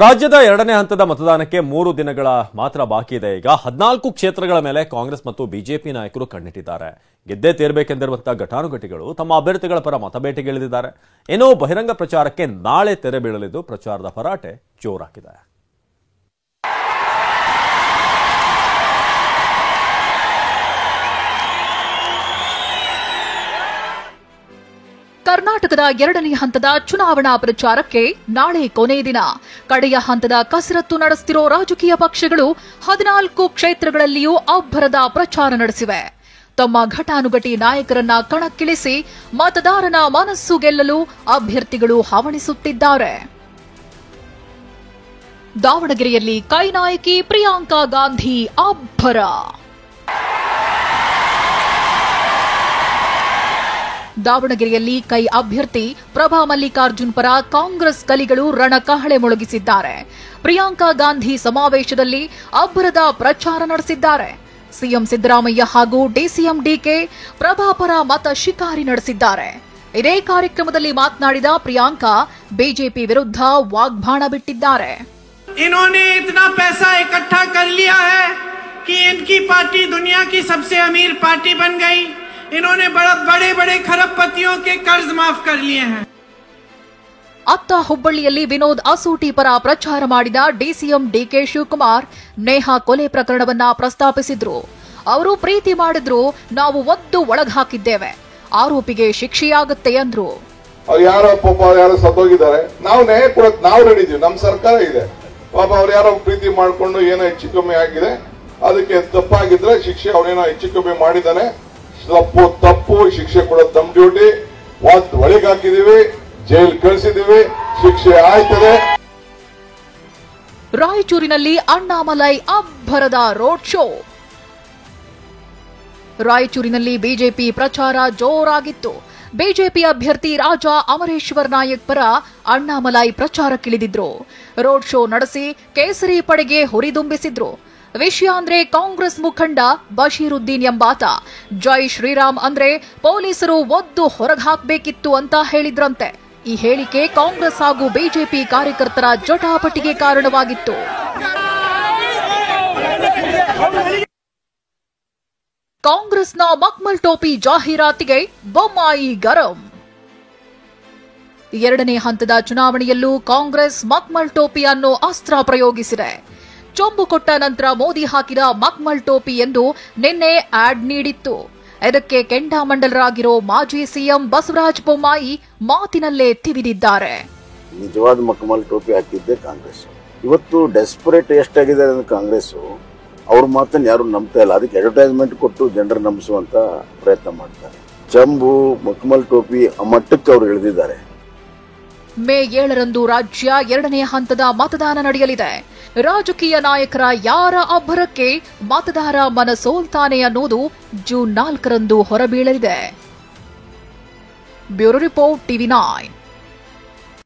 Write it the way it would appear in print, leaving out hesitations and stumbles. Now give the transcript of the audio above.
ರಾಜ್ಯದ ಎರಡನೇ ಹಂತದ ಮತದಾನಕ್ಕೆ 3 ದಿನಗಳ ಮಾತ್ರ ಬಾಕಿ ಇದೆ. ಈಗ 14 ಕ್ಷೇತ್ರಗಳ ಮೇಲೆ ಕಾಂಗ್ರೆಸ್ ಮತ್ತು ಬಿಜೆಪಿ ನಾಯಕರು ಕಣ್ಣಿಟ್ಟಿದ್ದಾರೆ. ಗೆದ್ದೇ ತೀರಬೇಕೆಂದಿರುವಂತಹ ಘಟಾನುಘಟಿಗಳು ತಮ್ಮ ಅಭ್ಯರ್ಥಿಗಳ ಪರ ಮತಬೇಟೆಗಿಳಿದಿದ್ದಾರೆ. ಇನ್ನು ಬಹಿರಂಗ ಪ್ರಚಾರಕ್ಕೆ ನಾಳೆ ತೆರೆ ಬೀಳಲಿದ್ದು ಪ್ರಚಾರದ ಭರಾಟೆ ಜೋರಾಗಿದೆ. ಕರ್ನಾಟಕದ ಎರಡನೇ ಹಂತದ ಚುನಾವಣಾ ಪ್ರಚಾರಕ್ಕೆ ನಾಳೆ ಕೊನೆ ದಿನ. ಕಡೆಯ ಹಂತದ ಕಸರತ್ತು ನಡೆಸುತ್ತಿರೋ ರಾಜಕೀಯ ಪಕ್ಷಗಳು 14 ಕ್ಷೇತ್ರಗಳಲ್ಲಿಯೂ ಅಬ್ಬರದ ಪ್ರಚಾರ ನಡೆಸಿವೆ. ತಮ್ಮ ಘಟಾನುಘಟಿ ನಾಯಕರನ್ನ ಕಣಕ್ಕಿಳಿಸಿ ಮತದಾರನ ಮನಸ್ಸು ಗೆಲ್ಲಲು ಅಭ್ಯರ್ಥಿಗಳು ಹವಣಿಸುತ್ತಿದ್ದಾರೆ. ದಾವಣಗೆರೆಯಲ್ಲಿ ಕೈ ನಾಯಕಿ ಪ್ರಿಯಾಂಕಾ ಗಾಂಧಿ ಅಬ್ಬರ. ದಾವಣಗೆರೆಯಲ್ಲಿ ಕೈ ಅಭ್ಯರ್ಥಿ ಪ್ರಭಾ ಮಲ್ಲಿಕಾರ್ಜುನ್ ಪರ ಕಾಂಗ್ರೆಸ್ ಕಲಿಗಳು ರಣಕಹಳೆ ಮೊಳಗಿಸಿದ್ದಾರೆ. ಪ್ರಿಯಾಂಕಾ ಗಾಂಧಿ ಸಮಾವೇಶದಲ್ಲಿ ಅಬ್ಬರದ ಪ್ರಚಾರ ನಡೆಸಿದ್ದಾರೆ. ಸಿಎಂ ಸಿದ್ದರಾಮಯ್ಯ ಹಾಗೂ ಡಿಸಿಎಂ ಡಿಕೆ ಪ್ರಭಾ ಪರ ಮತ ಶಿಕಾರಿ ನಡೆಸಿದ್ದಾರೆ. ಇದೇ ಕಾರ್ಯಕ್ರಮದಲ್ಲಿ ಮಾತನಾಡಿದ ಪ್ರಿಯಾಂಕಾ ಬಿಜೆಪಿ ವಿರುದ್ಧ ವಾಗ್ಬಾಣ ಬಿಟ್ಟಿದ್ದಾರೆ. इन्होंने इतना पैसा इकट्ठा कर लिया है कि इनकी पार्टी दुनिया की सबसे अमीर पार्टी बन गई. इन्होंने बड़े बड़े खरबपतियों के कर्ज माफ कर लिए हैं. ಅತ್ತ ಹುಬ್ಬಳ್ಳಿಯಲ್ಲಿ ವಿನೋದ್ ಅಸೂಟಿ ಪರ ಪ್ರಚಾರ ಮಾಡಿದ ಡಿಸಿಎಂ ಡಿಕೆ ಶಿವಕುಮಾರ್ ನೇಹಾ ಕೊಲೆ ಪ್ರಕರಣವನ್ನ ಪ್ರಸ್ತಾಪಿಸಿದ್ರು. ಅವರು ಪ್ರೀತಿ ಮಾಡಿದ್ರು, ನಾವು ಒದ್ದು ಒಳಗ್ ಹಾಕಿದ್ದೇವೆ, ಆರೋಪಿಗೆ ಶಿಕ್ಷೆಯಾಗುತ್ತೆ ಅಂದ್ರು. ಯಾರೋ ಪಾಪ ಯಾರೋ ಸತ್ತೋಗಿದ್ದಾರೆ, ನಾವು ನ್ಯಾಯ ಕೊಡಕ್ ನಾವು ರೆಡಿ ಇದೀವಿ, ನಮ್ಮ ಸರ್ಕಾರ ಇದೆ. ಪಾಪ ಅವ್ರು ಯಾರೋ ಪ್ರೀತಿ ಮಾಡ್ಕೊಂಡು ಏನೋ ಹೆಚ್ಚು ಕಮ್ಮಿ ಆಗಿದೆ, ಅದಕ್ಕೆ ತಪ್ಪಾಗಿದ್ರೆ ಶಿಕ್ಷೆ, ಅವನೇನೋ ಹೆಚ್ಚು ಕಮ್ಮಿ ಮಾಡಿದಾನೆ, ತಪ್ಪು ಶಿಕ್ಷೆ ಕೊಡೋದು ನಮ್ ಡ್ಯೂಟಿ. ಒಳಗೆ ಹಾಕಿದೀವಿ, ಜೈಲ್ ಕಳಿಸಿದೀವಿ, ಶಿಕ್ಷೆ ಆಯ್ತದೆ. ರಾಯಚೂರಿನಲ್ಲಿ ಅಣ್ಣಾಮಲೈ ಅಬ್ಬರದ ರೋಡ್ ಶೋ. ರಾಯಚೂರಿನಲ್ಲಿ ಬಿಜೆಪಿ ಪ್ರಚಾರ ಜೋರಾಗಿತ್ತು. ಬಿಜೆಪಿ ಅಭ್ಯರ್ಥಿ ರಾಜ ಅಮರೇಶ್ವರ್ ನಾಯಕ್ ಪರ ಅಣ್ಣಾಮಲೈ ಪ್ರಚಾರಕ್ಕಿಳಿದಿದ್ರು. ರೋಡ್ ಶೋ ನಡೆಸಿ ಕೇಸರಿ ಪಡೆಗೆ ಹುರಿದುಂಬಿಸಿದ್ರು. ವಿಷಯ ಅಂದ್ರೆ ಕಾಂಗ್ರೆಸ್ ಮುಖಂಡ ಬಶೀರುದ್ದೀನ್ ಎಂಬಾತ ಜೈ ಶ್ರೀರಾಮ್ ಅಂದ್ರೆ ಪೊಲೀಸರು ಒದ್ದು ಹೊರಗೆ ಹಾಕಬೇಕಿತ್ತು ಅಂತ ಹೇಳಿದ್ರಂತೆ. ಈ ಹೇಳಿಕೆ ಕಾಂಗ್ರೆಸ್ ಹಾಗೂ ಬಿಜೆಪಿ ಕಾರ್ಯಕರ್ತರ ಜಟಾಪಟಿಗೆ ಕಾರಣವಾಗಿತ್ತು. ಕಾಂಗ್ರೆಸ್ನ ಮಕ್ಮಲ್ ಟೋಪಿ ಜಾಹೀರಾತಿಗೆ ಬೊಮ್ಮಾಯಿ ಗರಂ. ಎರಡನೇ ಹಂತದ ಚುನಾವಣೆಯಲ್ಲೂ ಕಾಂಗ್ರೆಸ್ ಮಕ್ಮಲ್ ಟೋಪಿ ಅನ್ನೋ ಅಸ್ತ್ರ ಪ್ರಯೋಗಿಸಿದೆ. ಚೊಂಬು ಕೊಟ್ಟ ನಂತರ ಮೋದಿ ಹಾಕಿದ ಮಕ್ಮಲ್ ಟೋಪಿ ಎಂದು ನಿನ್ನೆ ಆಡ್ ನೀಡಿತ್ತು. ಇದಕ್ಕೆ ಕೆಂಡಾಮಂಡಲರಾಗಿರೋ ಮಾಜಿ ಸಿಎಂ ಬಸವರಾಜ ಬೊಮ್ಮಾಯಿ ಮಾತಿನಲ್ಲೇ ತಿವಿದಿದ್ದಾರೆ. ನಿಜವಾದ ಮಕ್ಮಲ್ ಟೋಪಿ ಹಾಕಿದ್ದೆ ಕಾಂಗ್ರೆಸ್. ಇವತ್ತು ಡೆಸ್ಪರೇಟ್ ಎಷ್ಟಾಗಿದ್ದಾರೆ ಕಾಂಗ್ರೆಸ್, ಅವ್ರ ಮಾತನ್ನು ಯಾರು ನಂಬ್ತಾ ಇಲ್ಲ. ಅದಕ್ಕೆ ಅಡ್ವರ್ಟೈಸ್ಮೆಂಟ್ ಕೊಟ್ಟು ಜನರು ನಂಬಿಸುವಂತ ಪ್ರಯತ್ನ ಮಾಡ್ತಾರೆ. ಚಂಬು ಮಕ್ಮಲ್ ಟೋಪಿ ಆ ಮಟ್ಟಕ್ಕೆ ಅವರು ಇಳಿದಿದ್ದಾರೆ. ಮೇ 7ರಂದು ರಾಜ್ಯ ಎರಡನೇ ಹಂತದ ಮತದಾನ ನಡೆಯಲಿದೆ. ರಾಜಕೀಯ ನಾಯಕರ ಯಾರ ಅಬ್ಬರಕ್ಕೆ ಮತದಾರ ಮನಸೋಲ್ತಾನೆ ಅನ್ನೋದು ಜೂನ್ 4ರಂದು ಹೊರಬೀಳಲಿದೆ. Bureau report, TV9.